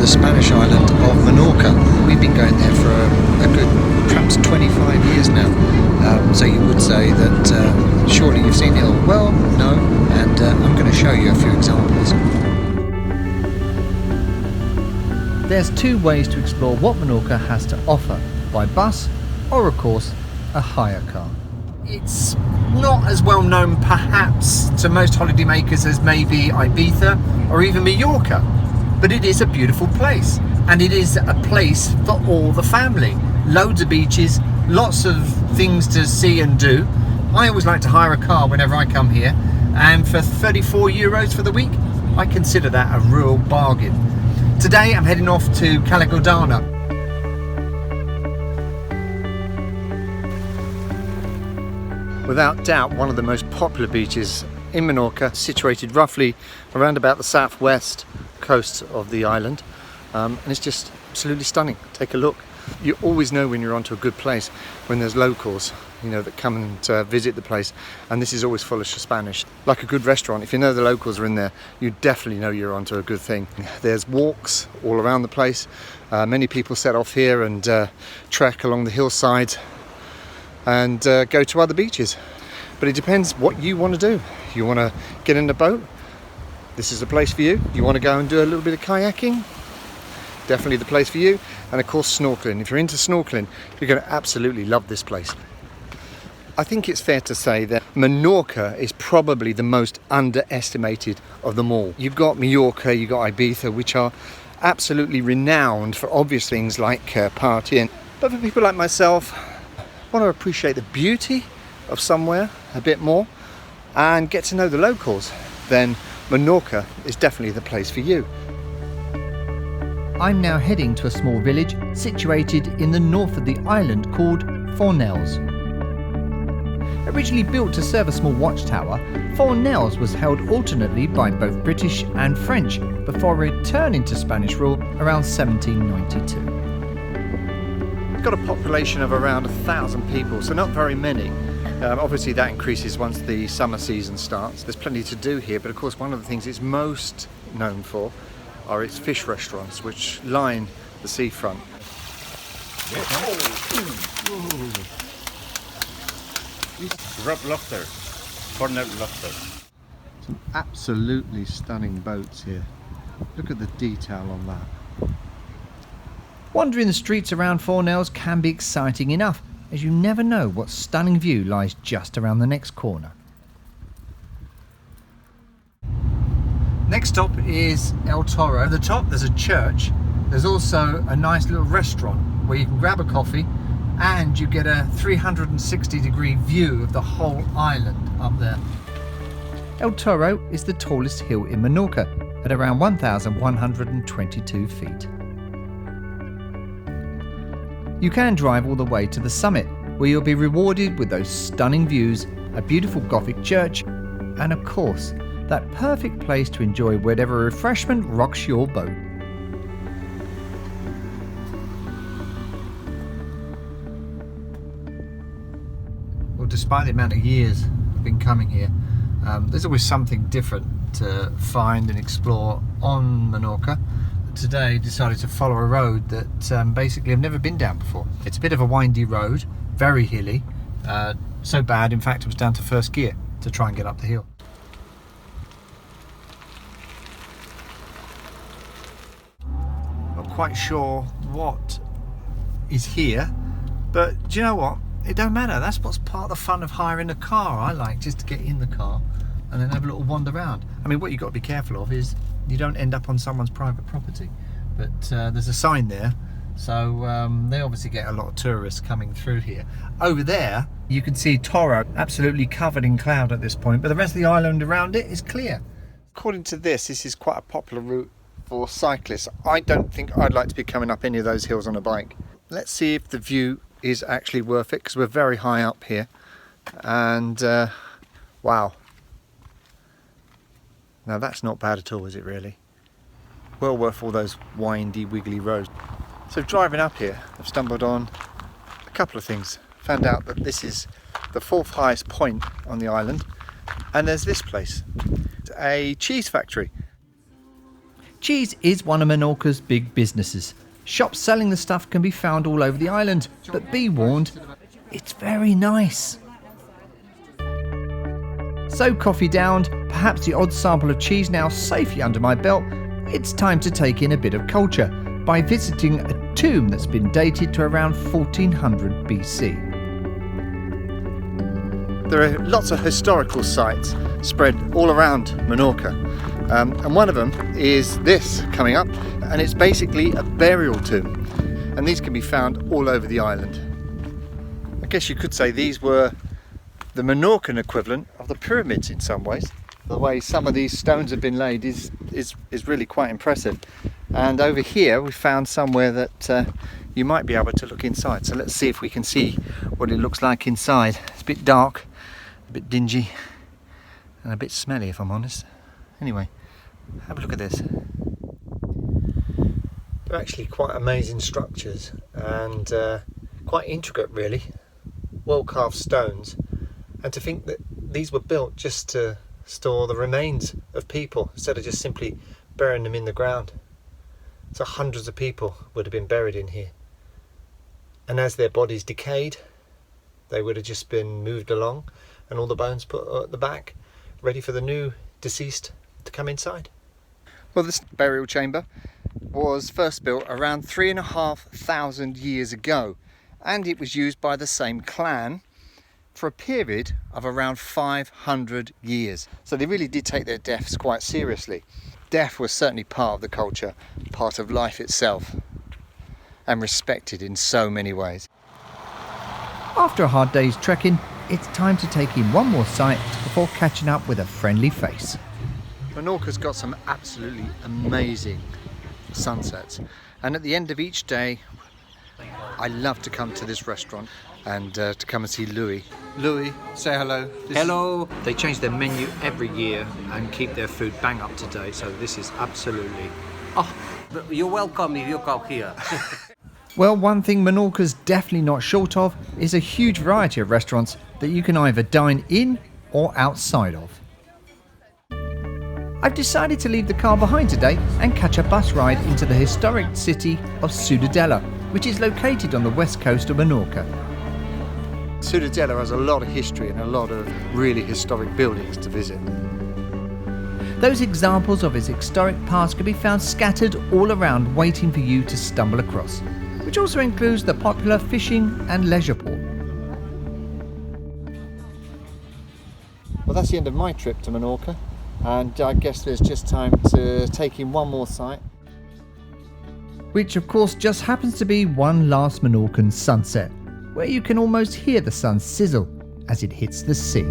the Spanish island of Menorca. We've been going there for a good perhaps 25 years now. So you would say that surely you've seen it all. Well, no, and I'm going to show you a few examples. There's two ways to explore what Menorca has to offer, by bus or of course a hire car. It's not as well known perhaps to most holidaymakers as maybe Ibiza or even Minorca, but it is a beautiful place, and it is a place for all the family. Loads of beaches, lots of things to see and do. I always like to hire a car whenever I come here, and for €34 for the week, I consider that a real bargain. Today I'm heading off to Cala Donna. Without doubt, one of the most popular beaches in Menorca, situated roughly around about the southwest coast of the island, and it's just absolutely stunning. Take a look. You always know when you're onto a good place when there's locals, you know, that come and visit the place, and this is always full of Spanish. Like a good restaurant, if you know the locals are in there, you definitely know you're onto a good thing. There's walks all around the place. Many people set off here and trek along the hillside and go to other beaches, but it depends what you want to do. You want to get in a boat, this is the place for you. You want to go and do a little bit of kayaking, definitely the place for you. And of course snorkeling. If you're into snorkeling, you're going to absolutely love this place. I think it's fair to say that Menorca is probably the most underestimated of them all. You've got Mallorca, you've got Ibiza, which are absolutely renowned for obvious things like partying, but for people like myself, want to appreciate the beauty of somewhere a bit more and get to know the locals, then Menorca is definitely the place for you. I'm now heading to a small village situated in the north of the island called Fornells. Originally built to serve a small watchtower, Fornells was held alternately by both British and French before returning to Spanish rule around 1792. It's got a population of around 1,000 people, so not very many. Obviously that increases once the summer season starts. There's plenty to do here, but of course one of the things it's most known for are its fish restaurants, which line the seafront. Rob lobster, Fornells lobster. Some absolutely stunning boats here. Look at the detail on that. Wandering the streets around Fornells can be exciting enough, as you never know what stunning view lies just around the next corner. Next stop is El Toro. At the top there's a church. There's also a nice little restaurant where you can grab a coffee and you get a 360-degree view of the whole island up there. El Toro is the tallest hill in Menorca at around 1,122 feet. You can drive all the way to the summit, where you'll be rewarded with those stunning views, a beautiful Gothic church, and of course, that perfect place to enjoy whatever refreshment rocks your boat. Well, despite the amount of years I've been coming here, there's always something different to find and explore on Menorca. Today I decided to follow a road that basically I've never been down before. It's a bit of a windy road, very hilly, so bad in fact it was down to first gear to try and get up the hill. Not quite sure what is here, but do you know what? It don't matter. That's what's part of the fun of hiring a car. I like just to get in the car and then have a little wander around. I mean, what you've got to be careful of is you don't end up on someone's private property, but there's a sign there, so they obviously get a lot of tourists coming through here. Over there you can see Toro, absolutely covered in cloud at this point, but the rest of the island around it is clear. According to this is quite a popular route for cyclists. I don't think I'd like to be coming up any of those hills on a bike. Let's see if the view is actually worth it, because we're very high up here, and wow. Now that's not bad at all, is it really? Well worth all those windy, wiggly roads. So driving up here, I've stumbled on a couple of things. Found out that this is the 4th highest point on the island, and there's this place, a cheese factory. Cheese is one of Menorca's big businesses. Shops selling the stuff can be found all over the island, but be warned, it's very nice. So coffee downed, perhaps the odd sample of cheese now safely under my belt, it's time to take in a bit of culture by visiting a tomb that's been dated to around 1400 BC. There are lots of historical sites spread all around Menorca, and one of them is this coming up, and it's basically a burial tomb, and these can be found all over the island. I guess you could say these were the Menorcan equivalent of the pyramids in some ways. The way some of these stones have been laid is really quite impressive. And over here we found somewhere that you might be able to look inside. So let's see if we can see what it looks like inside. It's a bit dark, a bit dingy, and a bit smelly if I'm honest. Anyway, have a look at this. They're actually quite amazing structures and quite intricate really. Well carved stones. And to think that these were built just to store the remains of people instead of just simply burying them in the ground. So hundreds of people would have been buried in here. And as their bodies decayed, they would have just been moved along and all the bones put at the back, ready for the new deceased to come inside. Well, this burial chamber was first built around 3,500 years ago, and it was used by the same clan for a period of around 500 years. So they really did take their deaths quite seriously. Death was certainly part of the culture, part of life itself, and respected in so many ways. After a hard day's trekking, it's time to take in one more sight before catching up with a friendly face. Menorca's got some absolutely amazing sunsets, and at the end of each day I love to come to this restaurant and to come and see Louis. Louis, say hello. Hello. They change their menu every year and keep their food bang up to date, so this is absolutely... Oh, you're welcome if you come here. Well, one thing Menorca's definitely not short of is a huge variety of restaurants that you can either dine in or outside of. I've decided to leave the car behind today and catch a bus ride into the historic city of Ciudadela, which is located on the west coast of Menorca. Ciudadela has a lot of history and a lot of really historic buildings to visit. Those examples of its historic past can be found scattered all around, waiting for you to stumble across, which also includes the popular fishing and leisure port. Well, that's the end of my trip to Menorca, and I guess there's just time to take in one more site. Which of course just happens to be one last Menorcan sunset, where you can almost hear the sun sizzle as it hits the sea.